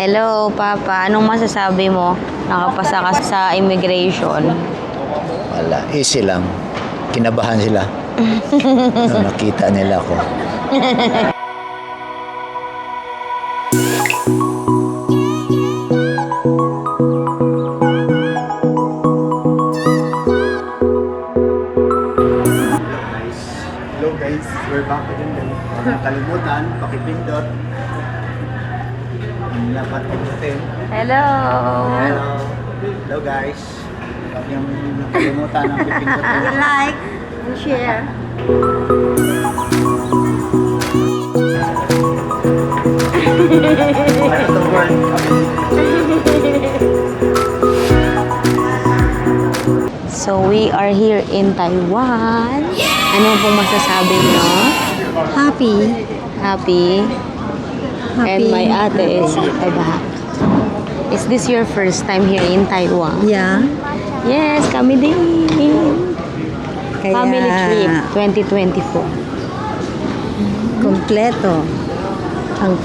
Hello, Papa. Anong masasabi mo? Nakapasa ka sa immigration. Wala, easy lang. Kinabahan sila. Nung nakita nila ako. Hello guys, we're back again guys. Huwag nang kalimutan, pakipindot. Ang dapat pindutin. Hello! Hello. Hello guys. Huwag niyong nakalimutan ang pipindutin. Like and share. Para to work. So, we are here in Taiwan. Ano pong masasabi mo? Happy. Happy? And Happy. my ate is back. Is this your first time here in Taiwan? Yeah. Yes, kami din. Kaya, Family trip 2024. Kompleto ang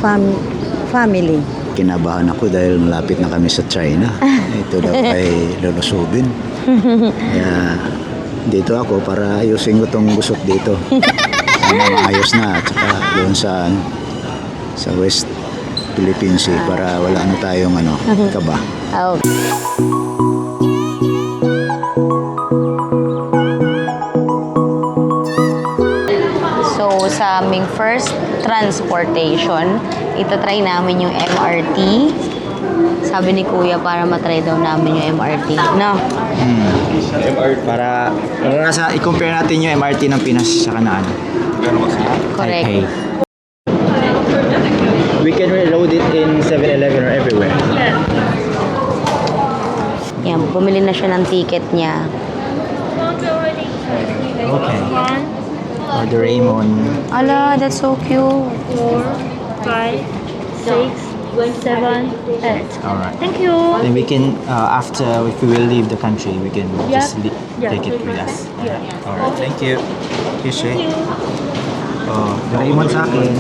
family. Kinabahan ako dahil malapit na kami sa China. Ito daw ay lulusubin. Kaya dito ako para ayusin ko tong gusot dito. Sana maayos na. At saka doon sa West Philippine Sea para wala na tayong kaba. Oh. So, sa aming first transportation, itatry namin yung MRT. Sabi ni Kuya para matry daw namin yung MRT. No? Para i-compare natin yung MRT ng Pinas sa Kanaan. Correct. Taipei. We can reload it in 7-Eleven or everywhere. Yan, bumili na siya ng ticket niya. Okay. Or the Raymond. Ala, that's so cute. 4, 5, 6, 7, 8. Alright. Thank you. Then we can, after, if we will leave the country, we can just Yeah. take it with us. Yeah. Alright, thank you. Thank you. Oh, the Raymond sa akin.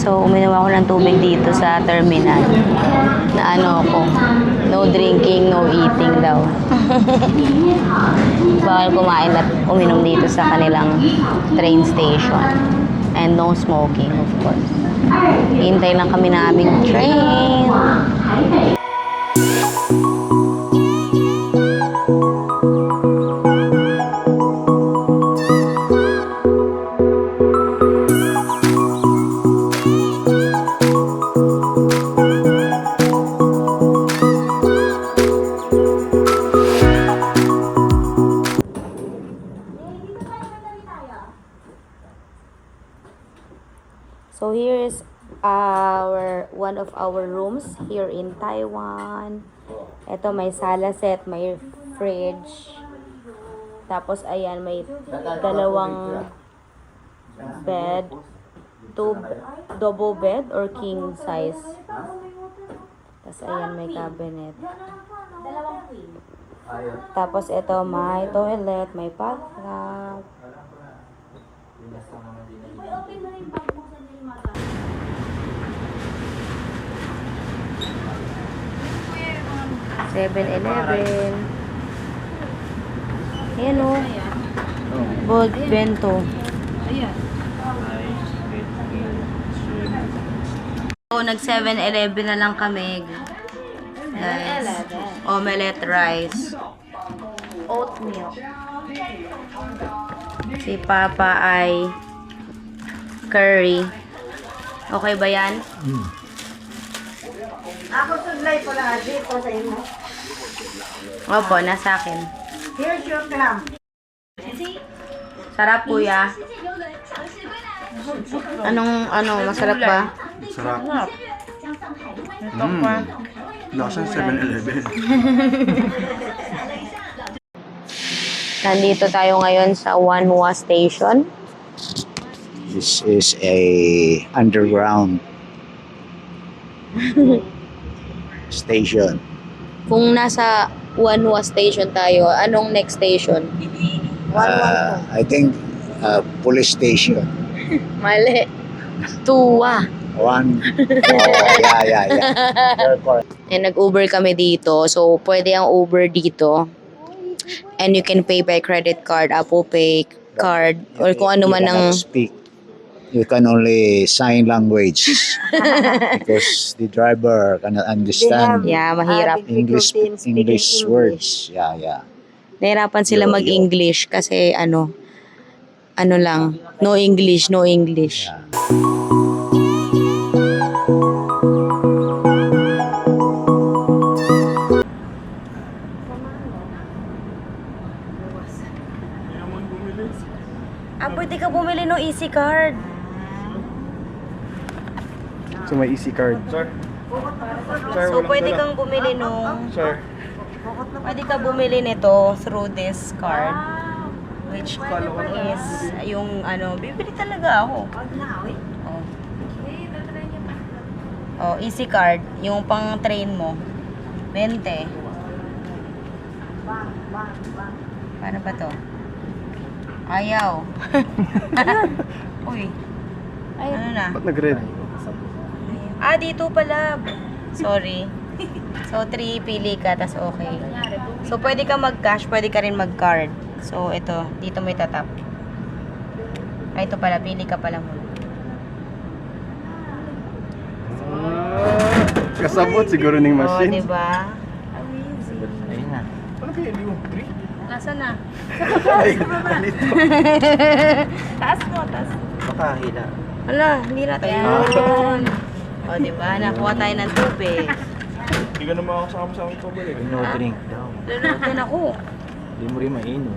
So, uminom ako ng tubig dito sa terminal. Na no drinking, no eating daw. Bawal kumain at uminom dito sa kanilang train station. And no smoking, of course. Hintay lang kami na aming train. So here is one of our rooms here in Taiwan. Ito may sala set, may fridge. Tapos ayan may dalawang bed, double bed or king size. Tapos ayan may cabinet. Tapos ito may toilet, may bathtub. 7-Eleven. Ayan o. Bold bento. So, nag 7-Eleven na lang kami. Guys. Omelette rice. Oatmeal. Si Papa ay curry. Okay ba yan? Ako suglay pala dito sa imo. Opo, nasa akin. Here's your clam. Sarap, kuya. Masarap ba? Sarap. Lasang 7-Eleven. Nandito tayo ngayon sa Wanhua Station. This is a underground station. Kung nasa Wanhua Station tayo, anong next station? I think police station. Mali. Tuwa. One. Oh, yeah. You're correct. Nag-Uber kami dito. So, pwede ang Uber dito. And you can pay by credit card, Apple Pay card, or kung ano You man ang... cannot speak. You can only sign language because the driver cannot understand Yeah, mahirap. English words. Yeah. Nahirapan sila Yo. mag-English kasi ano lang, no English. Yeah. Pwede ka bumili ng easy card. So may easy card. Sir? So, pwede kang bumili nung... Sir? Pwede ka bumili nito through this card. Which is yung bibili talaga ako. Oh, easy card. Yung pang train mo. 20. Paano ba to? Ayaw. Uy. Ano na? Ba't nag-red? Dito pala. Sorry. So, 3 pili ka, tas okay. So, pwede ka mag-cash, pwede ka rin mag-card. So, ito. Dito mo itatap. Ito pala. Pili ka pala muna. Kasabot siguro ng Oh, machine. diba? Ayun na. Ano kaya yung 3? Nasaan na? Ay, ganito. Taas mo, taas. Baka hila. Hala, hindi natin. Ayun. O, diba? Nakuha tayo ng tubig. Hindi ka naman ako sa aming pabalik. No drink daw. Lulog din ako. Hindi mo rin mainom.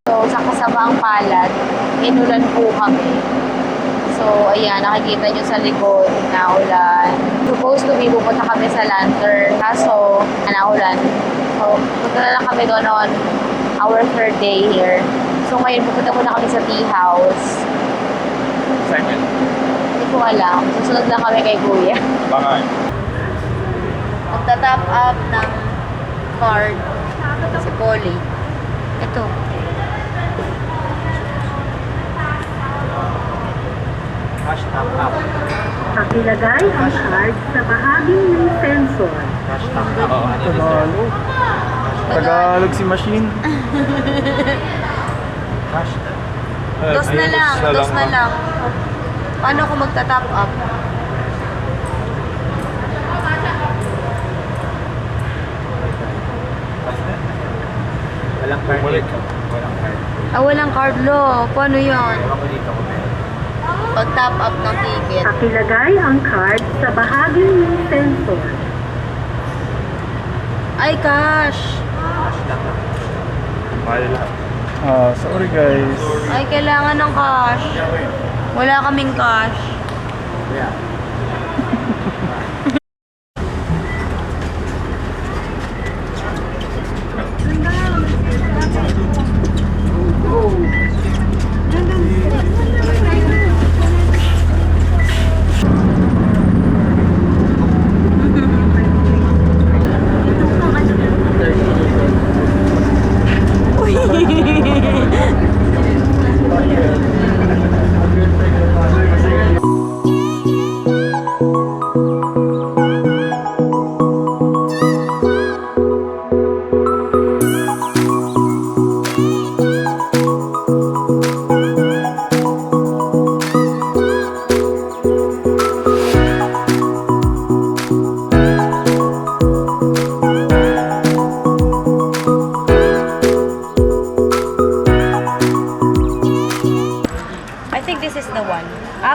So, sa kasamang palad, inulan po kami. So, ayan, nakikita nyo sa likod, naulan. Supposed to be, pupunta kami sa Lantern. Kaso, naulan. So, punta na lang kami doon on our third day here. So, ngayon, pupunta muna kami sa tea house. Second. Hindi ko alam. Susunod lang kami kay Kuya. Baka. Magta-top up ng card si Polly. Ito. Cash top up. Pakilagay ang card sa bahaging ng sensor. Cash top up. Tagalog. Tagalog si machine. Cash. Dos na lang. Dos na lang. Paano kung magta-top up? Walang card. Walang card. Walang card lo. Paano yun? Ako dito ko meron. Pag-top up ng ticket. Pakilagay ang card sa bahaging ng sensor. Ay, cash. Mahal lang. Sorry guys. Ay, kailangan ng cash. Wala kaming cash. Yeah.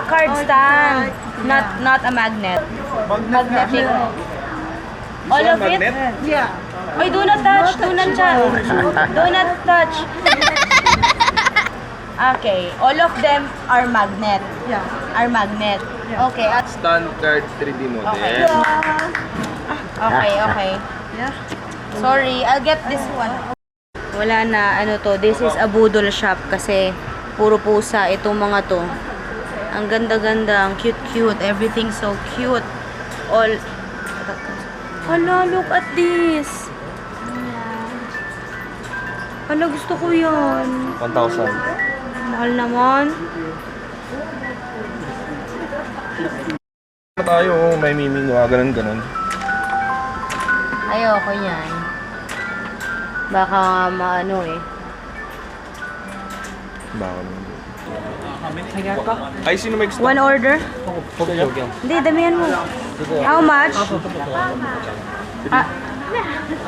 Card stand. Not a magnet. Magnetic. All of it? Yeah. Wait, do not touch. Do not touch. Do not touch. Okay. All of them are magnet. Yeah. Are magnet. Okay. Standard 3D model. Okay. Okay. Yeah. Sorry, I'll get this one. Wala na, ano to, this is a budol shop kasi puro pusa itong mga to. Ang ganda-ganda, ang cute-cute, everything so cute. All, hala, look at this. Hala, gusto ko yan. 1,000. Mahal naman. Tayo, may miming, ganun. Ayoko yan. Baka maano eh. Baka ay, sino may gusto? One order? Hindi, damihan mo. How much?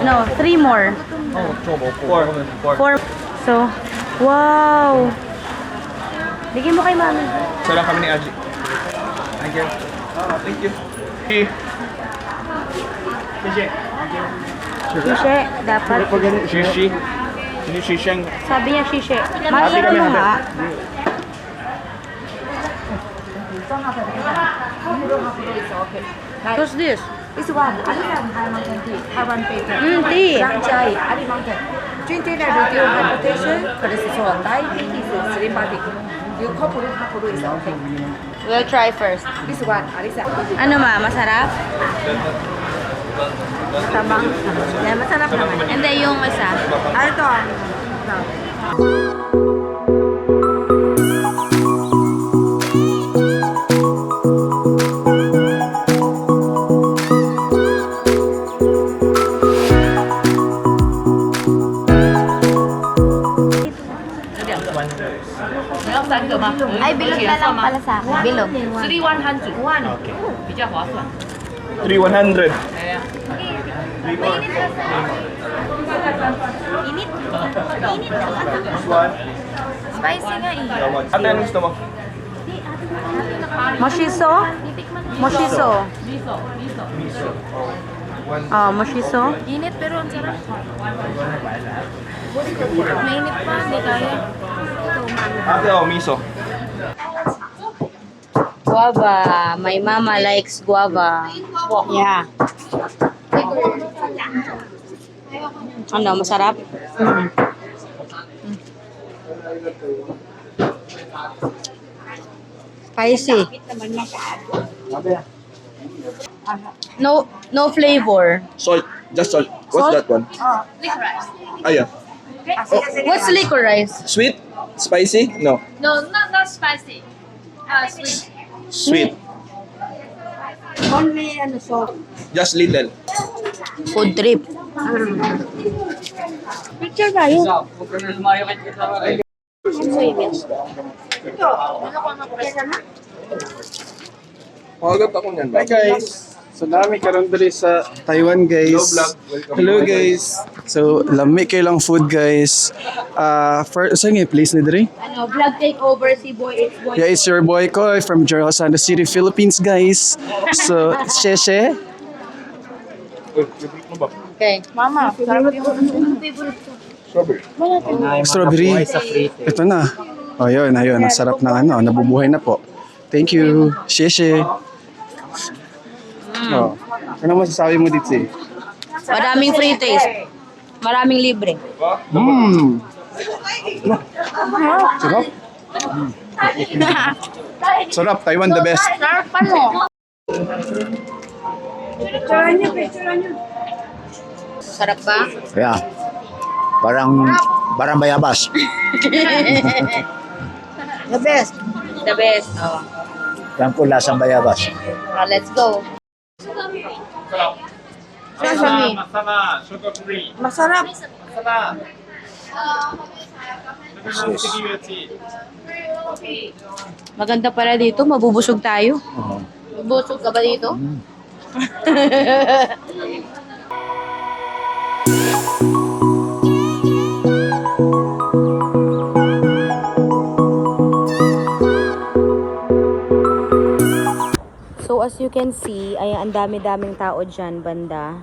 No, 3 more. 4. So, wow. Bigyan mo kay mami. So lang kami ni Aji. Thank you. Thank you. Shishe, dapat. Shishi. Sino shishang? Sabi niya shishe. Masarap mo nga. What's this? This one, Aliman Mountain tea, Taiwan paper. Tea. Chai, Ali Mountain. Drinking and reduce hypertension, cholesterol, diabetes, rheumatic. You couple is okay. We'll try first. This one, Alisa. Ano ma, masarap? Tamang. Yeah, masarap naman. Hindi, yung isa. Ito. Ay, bilog na lang pala sa akin. Bilog. 3,100. Init. Spicy nga eh. Ate, anong gusto mo? Moshiso? Moshiso. Ah, moshiso. Init pero ang sarap. Mainit pa, hindi kaya. Ate, miso. Guava. My mama likes guava. Yeah. Ano, masarap? Spicy. No flavor. Salt. Just salt. What's that one? Licorice. Ayan. What's licorice? Sweet? Spicy? No. No, not spicy. Sweet. Sweet. Only salt. Just little. Food trip. Picture tayo. Magat ako niyan. Hi guys! So nami karon diri sa Taiwan guys. Hello vlog. Welcome Hello to guys. So lami kay lang food guys. First sa place ni diri? Ano, vlog takeover si Boy It's Boy. Yeah, it's your boy Koy from Gerald Santos City, Philippines guys. So Sheshe. Uy, favorite mo ba? Okay. Mama, sarap yung Strawberry. Strawberry. Ito na. Oh, yun, ayun. Ang sarap na ano, nabubuhay na po. Thank you. Sheshe. Oh. Ano masasabi mo dito eh? Maraming free taste. Maraming libre. Sarap. Sarap. Taiwan the best. Sarapan mo. Sarap ba? Yeah. Parang bayabas. The best. The best. Oh. Yan po lasang bayabas. Let's go. Sesame. Masarap. Maganda pala dito. Mabubusog tayo. Oo. Mabubusog ka ba dito? So as you can see, ay ang dami-daming tao dyan banda.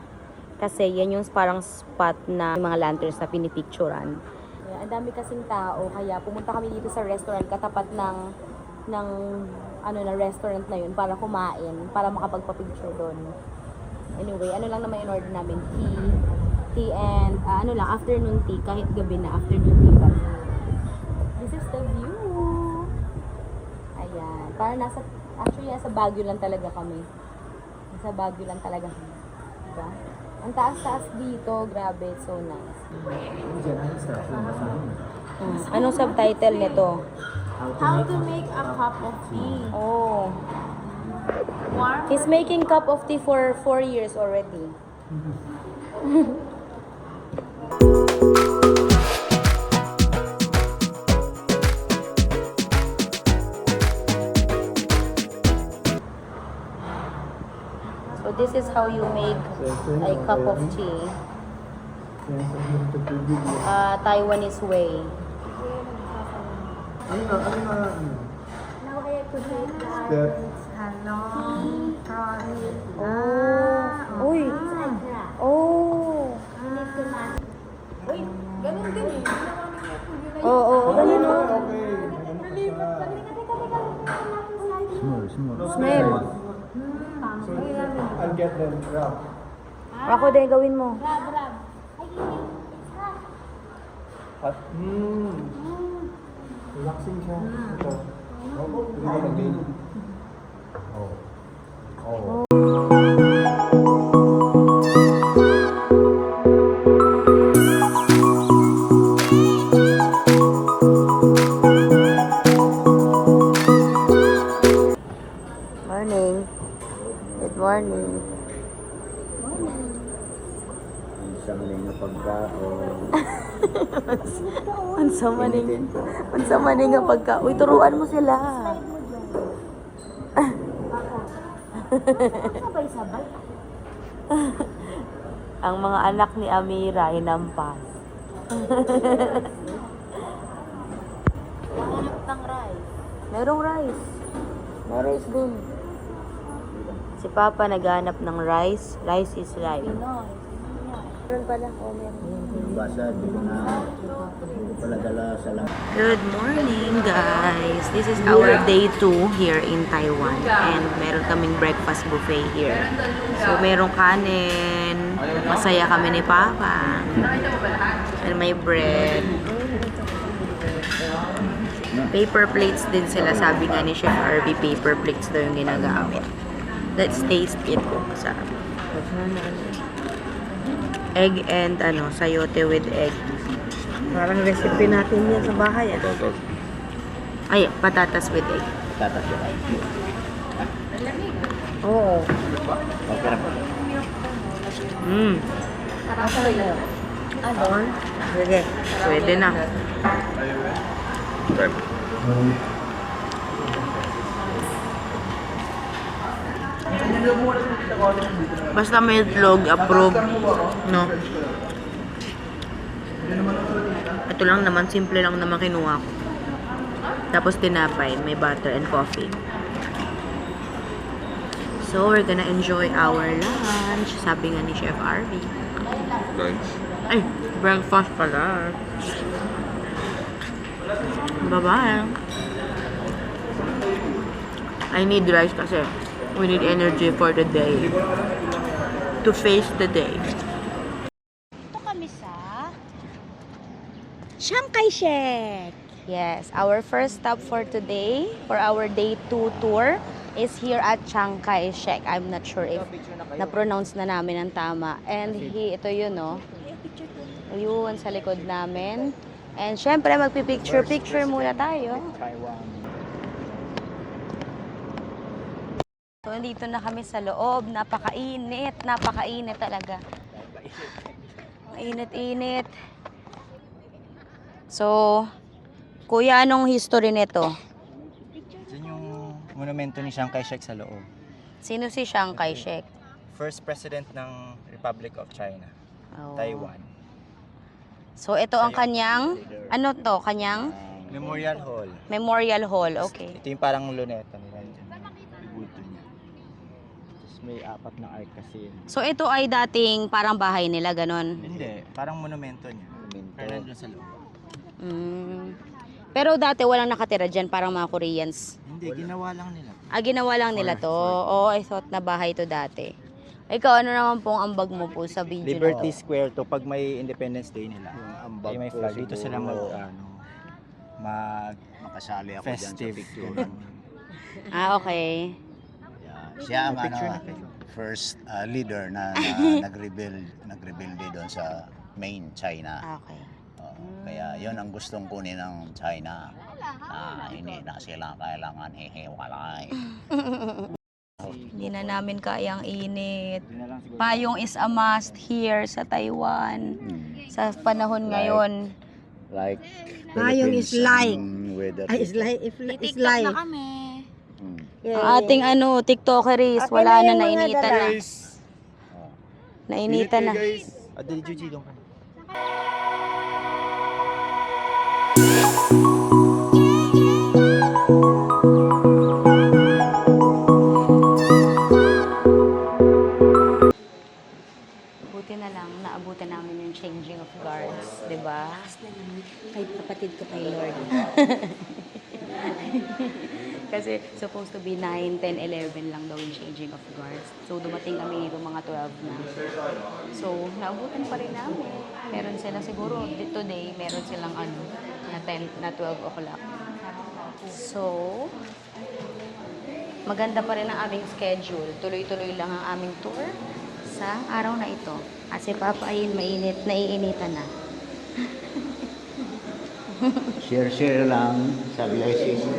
Kasi yan yung parang spot na yung mga lanterns na pinipicturan. Kaya, ang dami kasing tao, kaya pumunta kami dito sa restaurant katapat ng ano na restaurant na yun para kumain, para makapagpa-picture doon. Anyway, ano lang naman in-order namin, tea and ano lang, afternoon tea, kahit gabi na afternoon tea pa. This is the view. Ayan, parang actually nasa Baguio lang talaga kami. Nasa Baguio lang talaga kami. Diba? Ang taas-taas dito, grabe, so nice. Anong subtitle nito? How to make a cup of tea. Oh. Warm. He's making cup of tea for 4 years already. So this is how you make a cup of tea. Taiwanese way. Now I have to take Oh. Uy. Oh. Uy, ganun din eh. Oo, ganun o. Smell. I'll get them wrap. Ako din, gawin mo. At, relaxing siya. Ito. Hindi ka Morning. Good morning. Isang linggo pagkaon. Unsa maning nga pagka. Uy, turuan mo sila. Sabay-sabay. Ang mga anak ni Amira hinampas. Hanap ng rice. Merong rice. May rice dun. Si Papa naghanap ng rice. Rice is life. Pinoy. Meron pala. Oh, meron. Basa, di ko na pala dala sa lang. Good morning, guys. This is our day 2 here in Taiwan. And meron kaming breakfast buffet here. So, merong kanin. Masaya kami ni Papa. And may bread. Paper plates din sila. Sabi nga ni Chef RV, paper plates daw yung ginagamit. Let's taste it. Sarap. Egg and sayote with egg. Parang recipe natin yan sa bahay. Ay, patatas with egg. Tatas yun. Oo. Okay na po. Sige, pwede na. Basta may itlog, approve. No? Ito lang naman, simple lang naman kinuha ko. Tapos tinapay, may butter and coffee. So, we're gonna enjoy our lunch. Sabi nga ni Chef RV. Lunch. Ay, breakfast pala. Bye-bye. I need rice kasi we need energy for the day. To face the day. Ito kami sa Chiang Kai-shek. Yes, our first stop for today, for our day 2 tour, is here at Chiang Kai-shek. I'm not sure if na-pronounce na namin ang tama. And ito yun, no? Yun, sa likod namin. And syempre, magpipicture-picture muna tayo. So, nandito na kami sa loob. Napakainit. Napakainit talaga. Mainit-init. So, Kuya, anong history nito? Diyan yung monumento ni Chiang Kai-shek sa loob. Sino si Chiang Kai-shek? First president ng Republic of China, Oh. Taiwan. So, ito ang kanyang, ano to? Kanyang Memorial Hall. memorial hall. Okay. Ito yung parang luneta nila dyan. Yung bulto niya. Tapos May 4 na arc kasi. So ito ay dating parang bahay nila, ganon. Hindi, parang monumento niya. Pero nandun sa loob. Pero dati walang nakatira dyan, parang mga Koreans. Hindi, ginawa lang nila. Ginawa lang nila to. Oo, I thought na bahay to dati. Ikaw, ano naman pong ambag mo po sa video Liberty na to? Square to pag may Independence Day nila. Yung Ay, may ko flag. Dito sila mag, siguro, mag makasali ako dyan sa festive. picture. Okay. Yeah. Siya ang Picture na ano, kayo. first leader na nag-rebelde doon sa main China. Okay. Kaya yon ang gustong kunin ng China. Hindi na sila kailangan hihiwalay. Hindi na namin kayang init. Yun na lang siguro. Payong is a must here sa Taiwan. Sa panahon ngayon. Like Payong is Philippines, like. weather It's dito. like, it's like. na kami. Mm. Ang ating TikTokeries, wala na, nainitan na. Nainitan na. Dali, Juji, doon ka. Buti na lang, naabutan namin yung changing of guards, di ba? Ay, kapatid ko tayo, Lord. Kasi supposed to be 9, 10, 11 lang daw yung changing of guards. So dumating kami dito mga 12 na. So naabutan pa rin namin. Meron sila siguro, today, meron silang na 10, na 12 o'clock. So, maganda pa rin ang aming schedule. Tuloy-tuloy lang ang aming tour sa araw na ito. Kasi Papa ay mainit, naiinitan na. Share lang, sabi ay sis.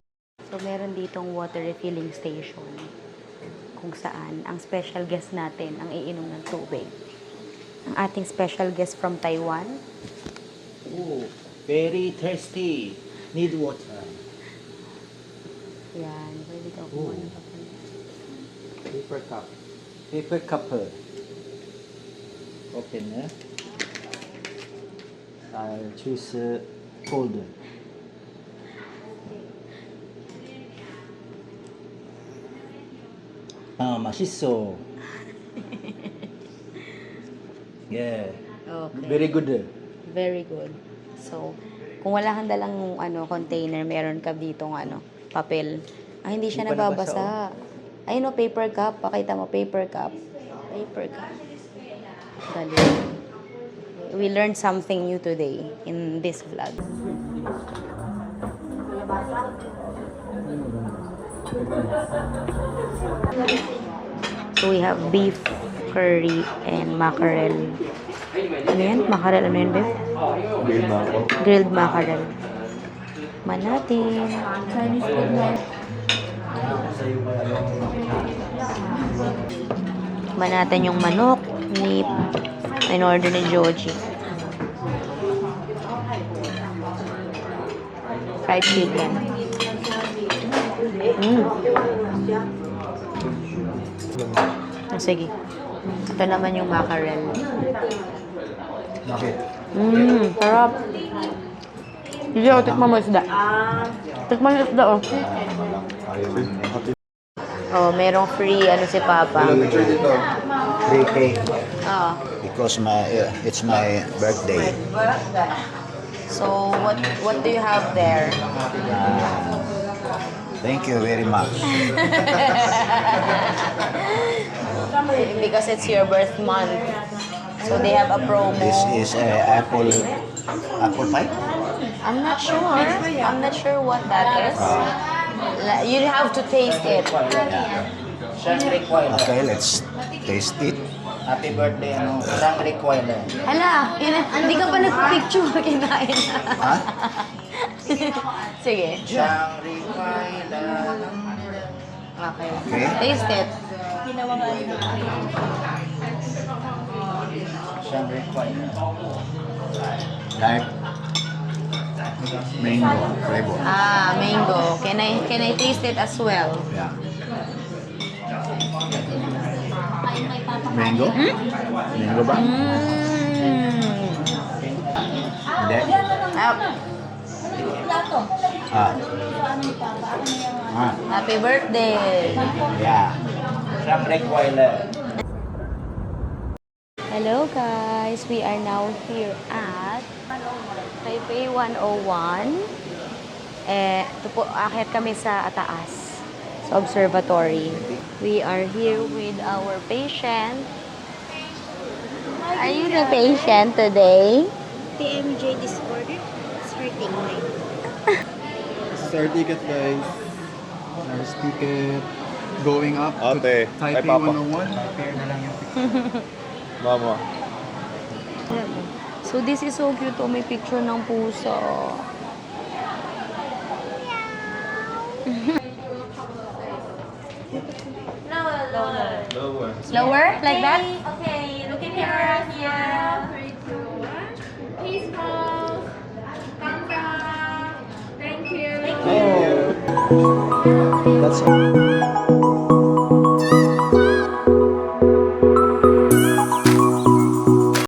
So, meron ditong water refilling station kung saan ang special guest natin ang iinom ng tubig. Ang ating special guest from Taiwan. Oh, very thirsty. Need water. Yan, pwede ka kumuha ng kape. Paper cup. Paper cup. Open, eh? I'll choose cold. 맛있어. Yeah. Okay. Very good. Very good. So, kung wala kang dalang container, meron ka ditong papel. Hindi siya Hindi pa nababasa. Ayun paper cup. Pakita mo, paper cup. Paper cup. Dali. We learned something new today in this vlog. So we have beef curry and mackerel. Ano yan? Mackerel, ano yan, beef? Grilled mackerel. Man natin. Chinese food na. Man natin yung manok, meat, in order ni Joji. Fried chicken. Sige. Ito naman yung mackerel. Bakit? Sarap. Hindi ako, tikman mo isda. Tikman mo isda, oh. Oh, merong free, si Papa. Free cake Oh. because it's my birthday. So, what do you have there? Thank you very much. Because it's your birth month. So, they have a promo. This is apple pie. I'm not sure. I'm not sure what that is. You have to taste it. Okay, let's taste it. Happy birthday, Shangri Kuala. Hala, hindi ka pa nagpa-picture. Kinain na. Ha? Sige. Shangri Kuala. Okay. Okay. Taste it. Shangri Kuala. Like mango flavor. Mango. Can I taste it as well? Yeah. Mango? Mango ba? Hindi. Happy birthday. Yeah. Siyang Rottweiler. Hello guys, we are now here at Taipei 101. Ito po, akit kami sa taas, sa observatory. We are here with our patient. Are you the patient today? TMJ disorder, starting line. This is our ticket, guys. Our ticket going up to Ate, Taipei ay, Papa. 101. Prepare na lang yung Mama. So this is so cute. Oh, may picture ng puso. Lower. Lower? Like that? Okay, look at here. Here. 3, 2, 1. Peace, pose. Thumbs up. Thank you. That's